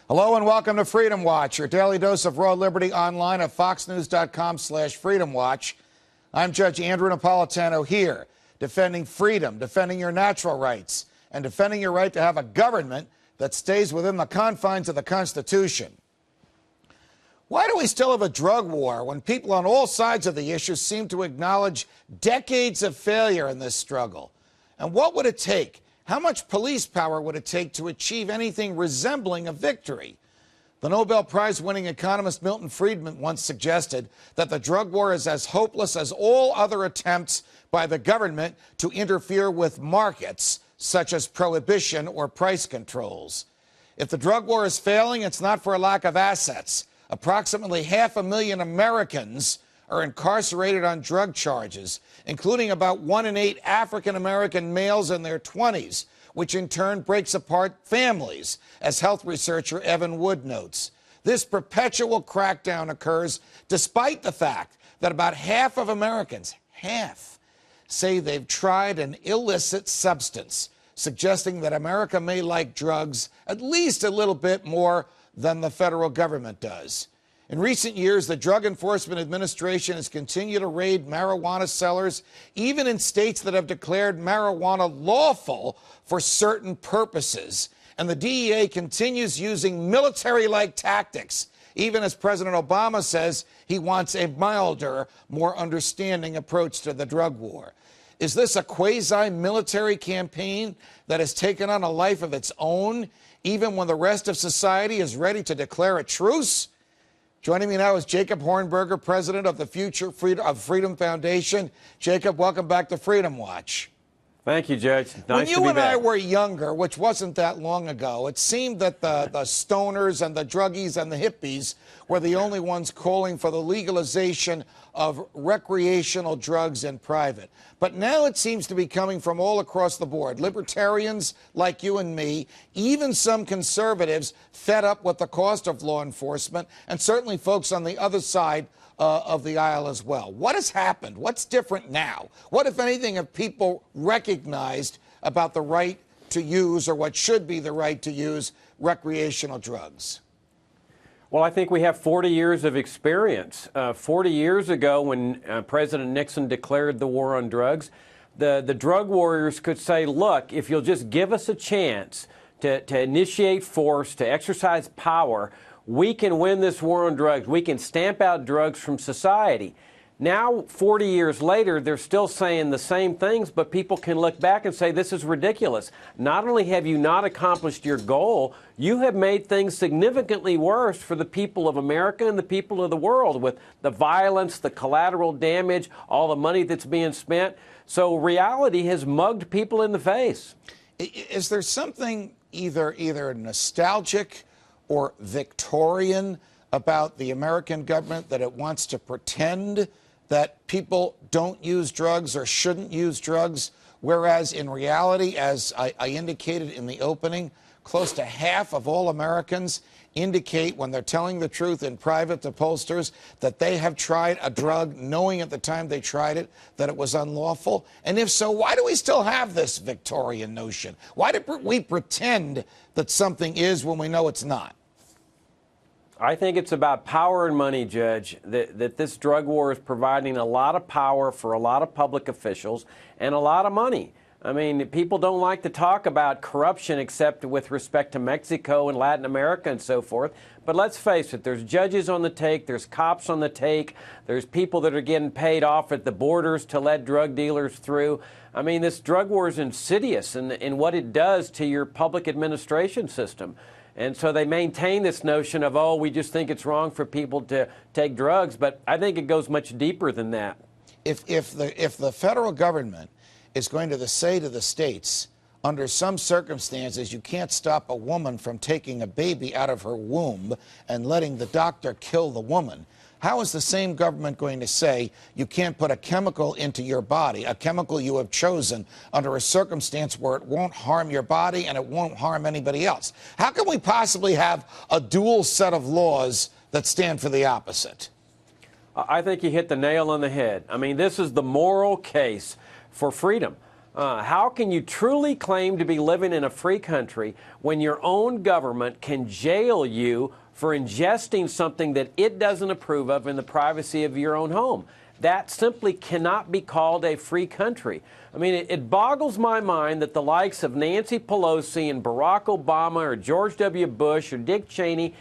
Hello and welcome to Freedom Watch, your daily dose of raw liberty online at foxnews.com/freedomwatch. I'm Judge Andrew Napolitano here, defending freedom, defending your natural rights, and defending your right to have a government that stays within the confines of the Constitution. Why do we still have a drug war when people on all sides of the issue seem to acknowledge decades of failure in this struggle? And what would it take? How much police power would it take to achieve anything resembling a victory? The Nobel Prize-winning economist Milton Friedman once suggested that the drug war is as hopeless as all other attempts by the government to interfere with markets, such as prohibition or price controls. If the drug war is failing, it's not for a lack of assets. Approximately 500,000 Americans are incarcerated on drug charges, including about 1 in 8 African-American males in their 20s, which in turn breaks apart families, as health researcher Evan Wood notes. This perpetual crackdown occurs despite the fact that about half of Americans, say they've tried an illicit substance, suggesting that America may like drugs at least a little bit more than the federal government does. In recent years, the Drug Enforcement Administration has continued to raid marijuana sellers, even in states that have declared marijuana lawful for certain purposes. And the DEA continues using military-like tactics, even as President Obama says he wants a milder, more understanding approach to the drug war. Is this a quasi-military campaign that has taken on a life of its own, even when the rest of society is ready to declare a truce? Joining me now is Jacob Hornberger, president of the Future of Freedom Foundation. Jacob, welcome back to Freedom Watch. Thank you, Judge. Nice to be back. When you and I were younger, which wasn't that long ago, it seemed that the stoners and the druggies and the hippies were the only ones calling for the legalization of recreational drugs in private. But now it seems to be coming from all across the board. Libertarians like you and me, even some conservatives fed up with the cost of law enforcement, and certainly folks on the other side of the aisle as well. What has happened? What's different now? What, if anything, have people recognized about the right to use, or what should be the right to use, recreational drugs? Well, I think we have 40 years of experience. 40 years ago, when President Nixon declared the war on drugs, the drug warriors could say, look, if you'll just give us a chance to initiate force, to exercise power, we can win this war on drugs. We can stamp out drugs from society. Now, 40 years later, they're still saying the same things, but people can look back and say this is ridiculous. Not only have you not accomplished your goal, you have made things significantly worse for the people of America and the people of the world, with the violence, the collateral damage, all the money that's being spent. So reality has mugged people in the face. Is there something either nostalgic or Victorian about the American government, that it wants to pretend that people don't use drugs or shouldn't use drugs, whereas in reality, as I indicated in the opening, close to half of all Americans indicate, when they're telling the truth in private to pollsters, that they have tried a drug knowing at the time they tried it that it was unlawful? And if so, why do we still have this Victorian notion? Why do we pretend that something is when we know it's not? I think it's about power and money, Judge, that this drug war is providing a lot of power for a lot of public officials and a lot of money. I mean, people don't like to talk about corruption except with respect to Mexico and Latin America and so forth. But let's face it, there's judges on the take, there's cops on the take, there's people that are getting paid off at the borders to let drug dealers through. I mean, this drug war is insidious in what it does to your public administration system. And so they maintain this notion of, oh, we just think it's wrong for people to take drugs. But I think it goes much deeper than that. If the federal government is going to say to the states, under some circumstances, you can't stop a woman from taking a baby out of her womb and letting the doctor kill the woman, how is the same government going to say you can't put a chemical into your body, a chemical you have chosen, under a circumstance where it won't harm your body and it won't harm anybody else? How can we possibly have a dual set of laws that stand for the opposite? I think you hit the nail on the head. I mean, this is the moral case for freedom. How can you truly claim to be living in a free country when your own government can jail you for ingesting something that it doesn't approve of in the privacy of your own home? That simply cannot be called a free country. I mean, it boggles my mind that the likes of Nancy Pelosi and Barack Obama or George W. Bush or Dick Cheney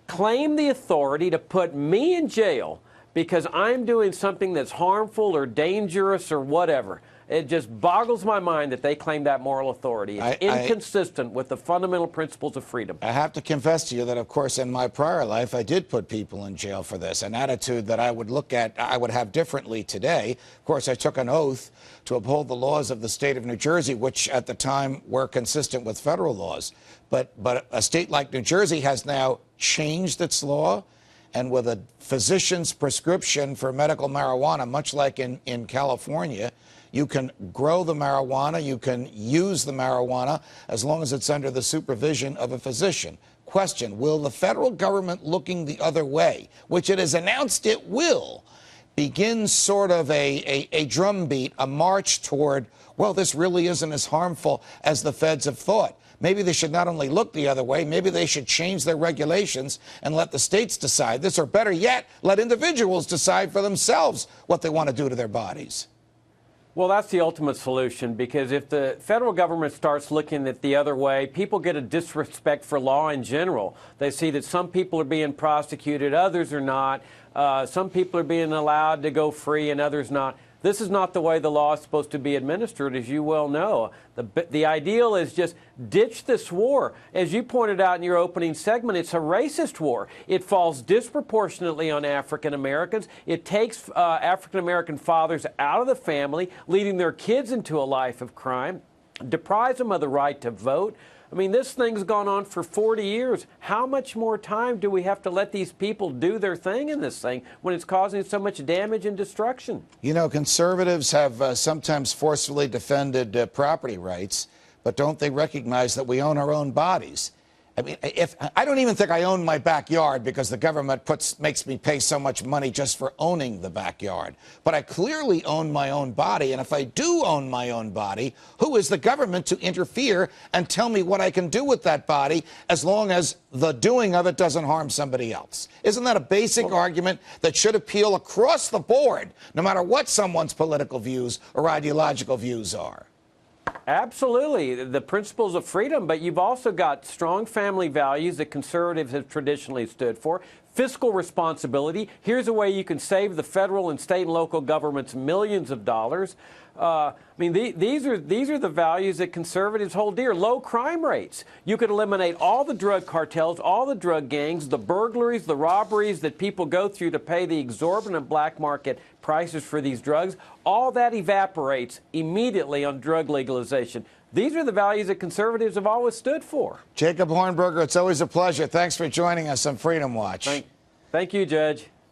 claim the authority to put me in jail because I'm doing something that's harmful or dangerous or whatever. It just boggles my mind that they claim that moral authority. It's inconsistent with the fundamental principles of freedom. I have to confess to you that, of course, in my prior life, I did put people in jail for this, an attitude that I would have differently today. Of course, I took an oath to uphold the laws of the state of New Jersey, which at the time were consistent with federal laws. But a state like New Jersey has now changed its law, and with a physician's prescription for medical marijuana, much like in California, you can grow the marijuana, you can use the marijuana as long as it's under the supervision of a physician. Question, will the federal government looking the other way, which it has announced it will, begin sort of a drumbeat, a march toward, well, this really isn't as harmful as the feds have thought? Maybe they should not only look the other way, maybe they should change their regulations and let the states decide this, or better yet, let individuals decide for themselves what they want to do to their bodies. Well, that's the ultimate solution, because if the federal government starts looking at the other way, people get a disrespect for law in general. They see that some people are being prosecuted, others are not. Some people are being allowed to go free and others not. This is not the way the law is supposed to be administered, as you well know. The ideal is just ditch this war. As you pointed out in your opening segment, it's a racist war. It falls disproportionately on African Americans. It takes African American fathers out of the family, leading their kids into a life of crime, deprives them of the right to vote. I mean, this thing's gone on for 40 years. How much more time do we have to let these people do their thing in this thing when it's causing so much damage and destruction? You know, conservatives have sometimes forcefully defended property rights, but don't they recognize that we own our own bodies? I mean, I don't even think I own my backyard because the government makes me pay so much money just for owning the backyard. But I clearly own my own body, and if I do own my own body, who is the government to interfere and tell me what I can do with that body as long as the doing of it doesn't harm somebody else? Isn't that a basic argument that should appeal across the board, no matter what someone's political views or ideological views are? Absolutely, the principles of freedom, but you've also got strong family values that conservatives have traditionally stood for. Fiscal responsibility. Here's a way you can save the federal and state and local governments millions of dollars. I mean, these are the values that conservatives hold dear. Low crime rates. You could eliminate all the drug cartels, all the drug gangs, the burglaries, the robberies that people go through to pay the exorbitant black market prices for these drugs. All that evaporates immediately on drug legalization. These are the values that conservatives have always stood for. Jacob Hornberger, it's always a pleasure. Thanks for joining us on Freedom Watch. Thank you, Judge.